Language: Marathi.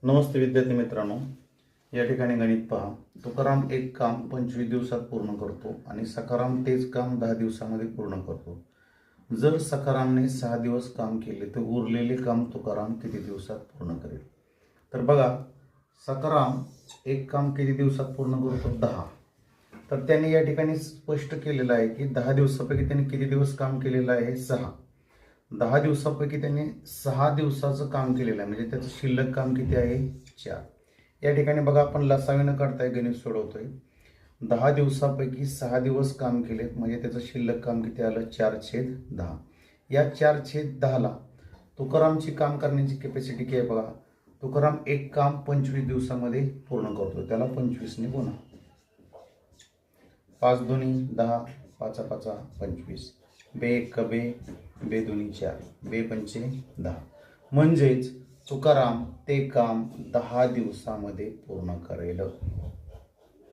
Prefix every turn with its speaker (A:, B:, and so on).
A: नमस्ते विद्यार्थी मित्रांनो, या ठिकाणी गणित पहा. तुकाराम एक काम 25 दिवसात पूर्ण करतो आणि सखाराम तेच काम 10 दिवसामध्ये पूर्ण करतो. जर सखारामने 6 दिवस काम केले तर उरलेले काम तुकाराम किती दिवसात पूर्ण करेल? तर बघा, सखाराम एक काम किती दिवसात पूर्ण करतो? 10. तर त्याने या ठिकाणी स्पष्ट केलेलं आहे की 10 दिवसापैकी त्याने किती दिवस काम केलेलं आहे? 6. 10 दिवसापैकी त्याने 6 दिवसाचं काम केलेलं आहे, म्हणजे त्याचं शिल्लक काम किती आहे? 4. या ठिकाणी बघा, आपण लसावीनं काढताय, गणित सोडवतोय. 10 दिवसापैकी 6 दिवस काम केलेत, म्हणजे त्याचं शिल्लक काम किती आलं? 4/10. या 4/10ला तुकारामची काम करण्याची कॅपॅसिटी किती आहे बघा. तुकाराम एक काम 25 दिवसामध्ये पूर्ण करतो, त्याला 25ने गुणा. 5 दुनी 10, 5 5 25, बे 1 बे, बे दुनी 4, बे पंचे 10. म्हणजेच तुकाराम ते काम 10 दिवसामध्ये पूर्ण करेल.